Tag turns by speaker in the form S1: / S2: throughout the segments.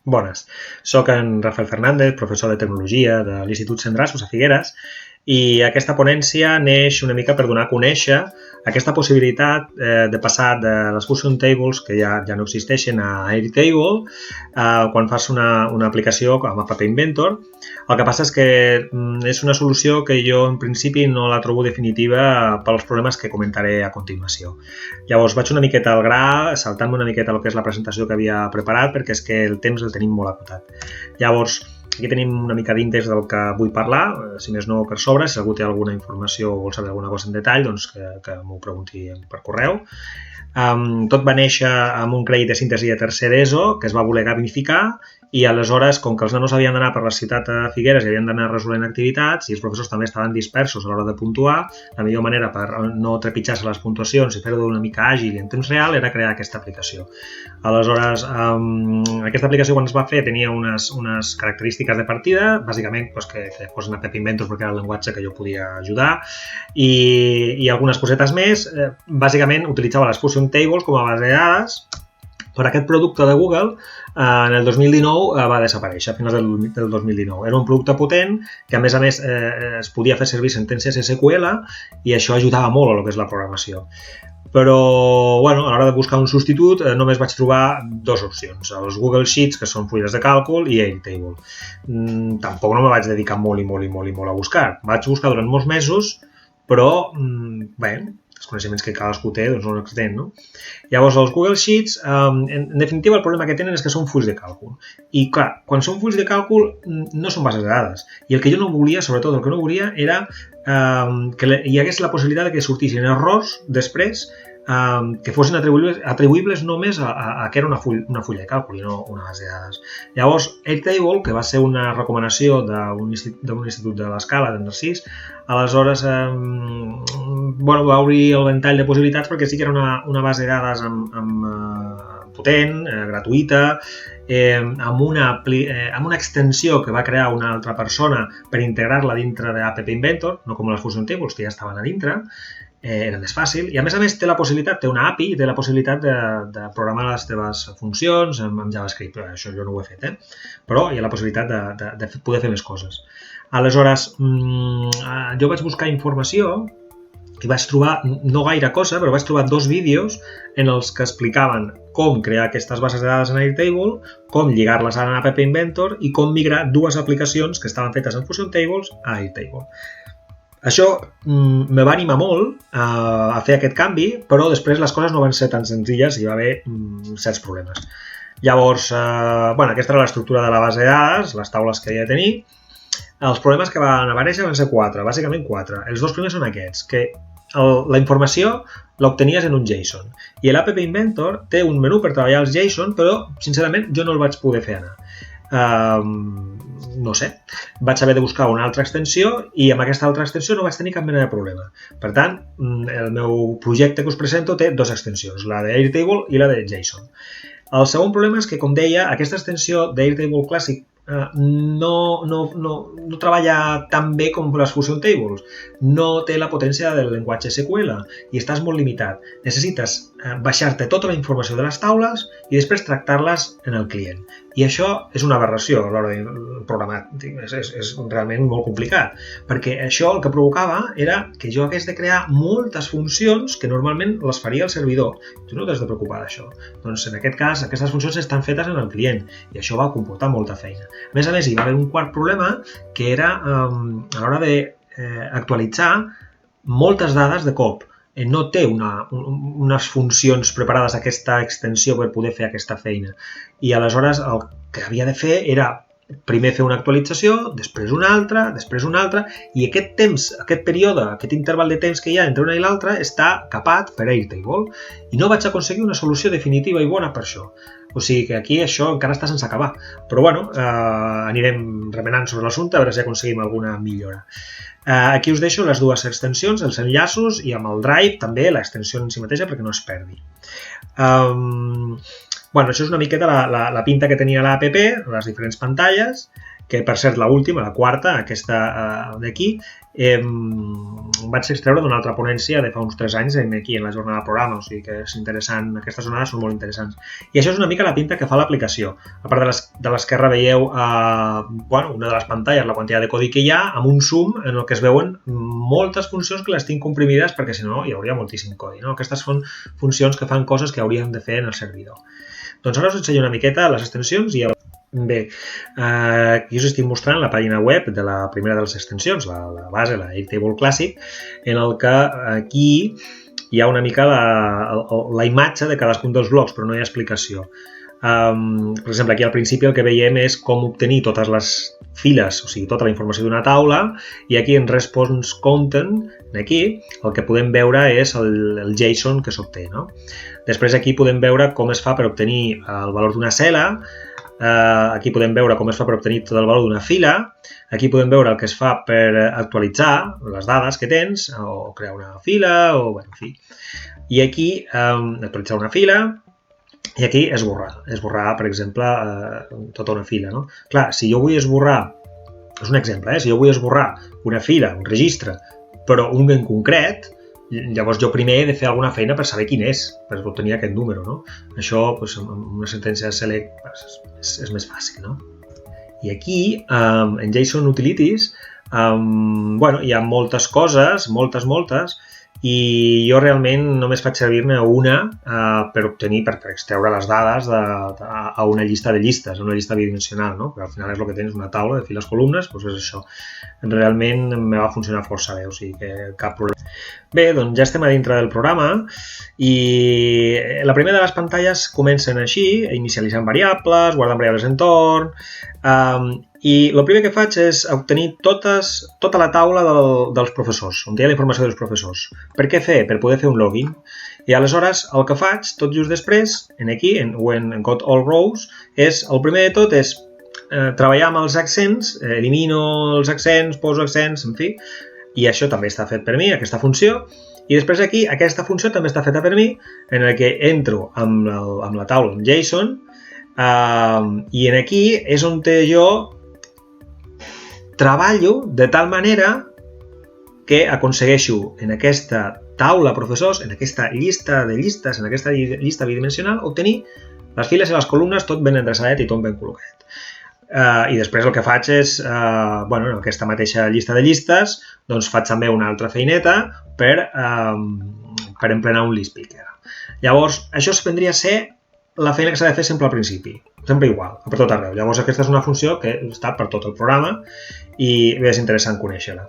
S1: Bones. Soc en Rafael Fernández, professor de Tecnologia de l'Institut Centrasos a Figueres, i aquesta ponència neix una mica per donar a conèixer aquesta possibilitat de passar de les Fusion Tables, que ja no existeixen, a Airtable, quan fas una aplicació com App Inventor. El que passa és que és una solució que jo en principi no la trobo definitiva pels problemes que comentaré a continuació. Llavors vaig una miqueta al gra, saltant-me una miqueta el que és la presentació que havia preparat, perquè és que el temps el tenim molt acotat. Llavors, aquí tenim una mica d'índex del que vull parlar, si més no per sobre. Si algú té alguna informació o vol saber alguna cosa en detall, doncs que m'ho pregunti per correu. Tot va néixer amb un crèdit de síntesi de tercer d'ESO que es va voler gamificar, i aleshores, com que els nanos havien d'anar per la ciutat de Figueres i havien d'anar resolent activitats i els professors també estaven dispersos a l'hora de puntuar, la millor manera per no trepitjar-se les puntuacions i fer-ho d'una mica àgil i en temps real era crear aquesta aplicació. Aleshores, aquesta aplicació quan es va fer tenia unes característiques de partida, bàsicament que fos una App Inventor perquè era el llenguatge que jo podia ajudar, i algunes cosetes més. Bàsicament utilitzava les Fusion Tables com a base de dades, però aquest producte de Google en el 2019 va desaparèixer, a finals del 2019. Era un producte potent que a més es podia fer servir sentències SQL i això ajudava molt a lo que és la programació. Però a l'hora de buscar un substitut només vaig trobar dues opcions, els Google Sheets, que són fulles de càlcul, i Airtable. Tampoc no me vaig dedicar molt a buscar. Vaig buscar durant molts mesos, però els coneixements que cadascú té doncs no n'existenten, no? Llavors, els Google Sheets, en definitiva, el problema que tenen és que són fulls de càlcul. I, clar, quan són fulls de càlcul no són bases de dades. I el que jo no volia, sobretot el que no volia, era que hi hagués la possibilitat que sortissin errors després que fossin atribuïbles només a que era una fulla de càlcul i no una base de dades. Llavors, Airtable, que va ser una recomanació d'un institut de l'Escala, de Narcís, aleshores va obrir el ventall de possibilitats perquè sí que era una base de dades potent, gratuïta, amb una extensió que va crear una altra persona per integrar-la dintre d'App Inventor, no com les Fusion Tables, que ja estaven a dintre. Era més fàcil, i a més té la possibilitat, té una API, té la possibilitat de programar les teves funcions amb JavaScript. Això jo no ho he fet, però hi ha la possibilitat de poder fer més coses. Aleshores, jo vaig buscar informació i vaig trobar, no gaire cosa, però vaig trobar 2 vídeos en els que explicaven com crear aquestes bases de dades en Airtable, com lligar-les a App Inventor i com migrar 2 aplicacions que estaven fetes en Fusion Tables a Airtable. Això me va animar molt a fer aquest canvi, però després les coses no van ser tan senzilles i hi va haver certs problemes. Llavors, aquesta era l'estructura de la base de dades, les taules que havia de tenir. Els problemes que van aparèixer van ser 4, bàsicament 4. Els 2 primers són aquests, que la informació l'obtenies en un JSON. I l'App Inventor té un menú per treballar els JSON, però, sincerament, jo no el vaig poder fer anar. No sé, vaig haver de buscar una altra extensió i amb aquesta altra extensió no vaig tenir cap mena de problema. Per tant, el meu projecte que us presento té 2 extensions, la d'Airtable i la de JSON. El segon problema és que, com deia, aquesta extensió d'Airtable Classic no treballa tan bé com les Fusion Tables, no té la potència del llenguatge SQL i estàs molt limitat. Necessites baixar-te tota la informació de les taules i després tractar-les en el client. I això és una aberració a l'hora de programar, és realment molt complicat, perquè això el que provocava era que jo hagués de crear moltes funcions que normalment les faria el servidor. Tu no t'has de preocupar d'això. Doncs en aquest cas, aquestes funcions estan fetes en el client i això va comportar molta feina. A més, hi va haver un quart problema, que era a l'hora d'actualitzar moltes dades de cop. No té unes funcions preparades a aquesta extensió per poder fer aquesta feina. I aleshores el que havia de fer era primer fer una actualització, després una altra, i aquest temps, aquest període, aquest interval de temps que hi ha entre una i l'altra està capat per Airtable i no vaig aconseguir una solució definitiva i bona per això. O sigui que aquí això encara està sense acabar. Però anirem remenant sobre l'assumpte a veure si aconseguim alguna millora. Aquí us deixo les 2 extensions, els enllaços, i amb el Drive també l'extensió en si mateixa perquè no es perdi. Això és una miqueta la pinta que tenia l'APP, les diferents pantalles, que per cert l'última, la quarta, aquesta d'aquí, vaig extreure d'una altra ponència de fa uns 3 anys aquí en la jornada de programa, o sigui que és interessant, aquestes jornades són molt interessants. I això és una mica la pinta que fa l'aplicació. A part de l'esquerra veieu una de les pantalles, la quantitat de codi que hi ha, amb un zoom en el que es veuen moltes funcions que les tinc comprimides perquè si no hi hauria moltíssim codi. Aquestes són funcions que fan coses que hauríem de fer en el servidor. Doncs ara us ensenyo una miqueta les extensions i bé, aquí us estic mostrant la pàgina web de la primera de les extensions, la base, la Airtable Classic, en el que aquí hi ha una mica la imatge de cadascun dels blocs, però no hi ha explicació. Per exemple, aquí al principi el que veiem és com obtenir totes les files, o sigui, tota la informació d'una taula, i aquí en Response Content, aquí, el que podem veure és el JSON que s'obté. Després aquí podem veure com es fa per obtenir el valor d'una cel·la, aquí podem veure com es fa per obtenir tot el valor d'una fila, aquí podem veure el que es fa per actualitzar les dades que tens, o crear una fila, o en fi. I aquí actualitzar una fila, i aquí esborrar, per exemple, tota una fila. Clar, si jo vull esborrar, és un exemple, si jo vull esborrar una fila, un registre, però un en concret, llavors jo primer he de fer alguna feina per saber quin és, per obtenir aquest número. Això, amb una sentència de select, és més fàcil. I aquí, en JSON Utilities, hi ha moltes coses, moltes, i jo realment només faig servir-ne una per extreure les dades a una llista de llistes, a una llista bidimensional, perquè al final és el que tens, una taula de files columnes, doncs és això. Realment me va funcionar força bé, o sigui que cap problema. Bé, doncs ja estem a dintre del programa i la primera de les pantalles comencen així, inicialitzant variables, guardant variables d'entorn, i el primer que faig és obtenir tota la taula dels professors, on hi ha la informació dels professors. Per què fer? Per poder fer un login. I aleshores el que faig, tot just després, aquí, en When Got All Rows, el primer de tot és treballar amb els accents, elimino els accents, poso accents, en fi, i això també està fet per mi, aquesta funció. I després aquí, aquesta funció també està feta per mi, en el que entro amb la taula en JSON, i aquí és on jo treballo de tal manera que aconsegueixo en aquesta taula professors, en aquesta llista de llistes, en aquesta llista bidimensional, obtenir les files i les columnes tot ben endreçadet i tot ben col·locat. I després el que faig és, en aquesta mateixa llista de llistes, doncs faig també una altra feineta per emplenar un list picker. Llavors, això vendria a ser la feina que s'ha de fer sempre al principi, sempre igual, per tot arreu. Llavors aquesta és una funció que està per tot el programa i és interessant conèixer-la.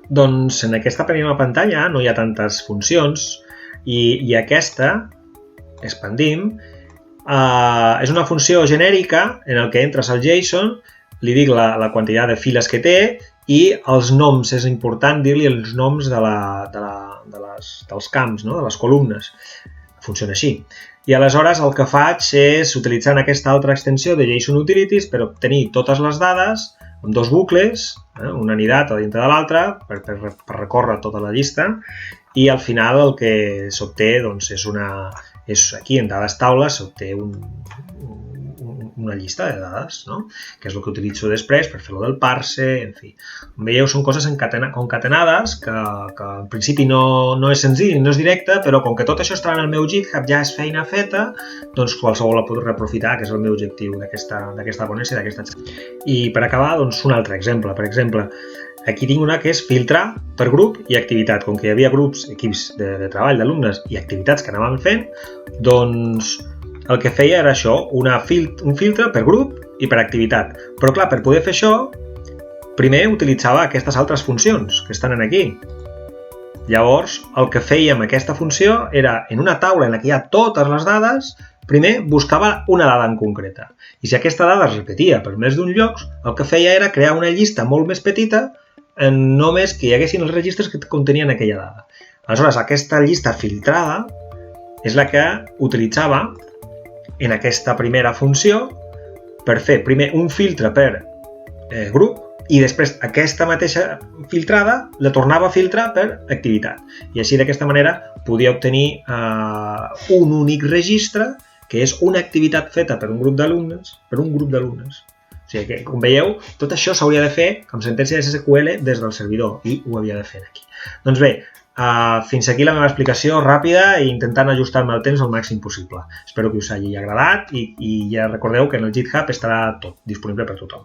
S1: Doncs en aquesta primera pantalla no hi ha tantes funcions i aquesta, expandim, és una funció genèrica en el que entres al JSON, li dic la quantitat de files que té i els noms, és important dir-li els noms dels camps, de les columnes. Funciona així. I aleshores el que faig és, utilitzant aquesta altra extensió de JSON Utilities, per obtenir totes les dades amb dos bucles, una anidat a dintre de l'altra, per recórrer tota la llista, i al final el que s'obté és aquí en dades taules s'obté una llista de dades, que és el que utilitzo després per fer-lo del parse, en fi. Com veieu, són coses concatenades que en principi no és senzill, no és directe, però com que tot això està en el meu GitHub, ja és feina feta, doncs qualsevol la pot reaprofitar, que és el meu objectiu d'aquesta ponència, d'aquesta xarxa. I per acabar, doncs un altre exemple. Per exemple, aquí tinc una que és filtrar per grup i activitat. Com que hi havia grups, equips de treball d'alumnes i activitats que anàvem fent, doncs el que feia era això, un filtre per grup i per activitat. Però clar, per poder fer això, primer utilitzava aquestes altres funcions que estan aquí. Llavors, el que feia amb aquesta funció era, en una taula en la que hi ha totes les dades, primer buscava una dada en concreta. I si aquesta dada es repetia per més d'un lloc, el que feia era crear una llista molt més petita en només que hi haguessin els registres que contenien aquella dada. Aleshores, aquesta llista filtrada és la que utilitzava en aquesta primera funció per fer primer un filtre per grup i després aquesta mateixa filtrada la tornava a filtrar per activitat. I així d'aquesta manera podia obtenir un únic registre que és una activitat feta per un grup d'alumnes, O sigui que, com veieu, tot això s'hauria de fer amb sentència de SQL des del servidor i ho havia de fer aquí. Doncs bé, fins aquí la meva explicació ràpida i intentant ajustar-me el temps al màxim possible. Espero que us hagi agradat i ja recordeu que en el GitHub estarà tot disponible per tothom.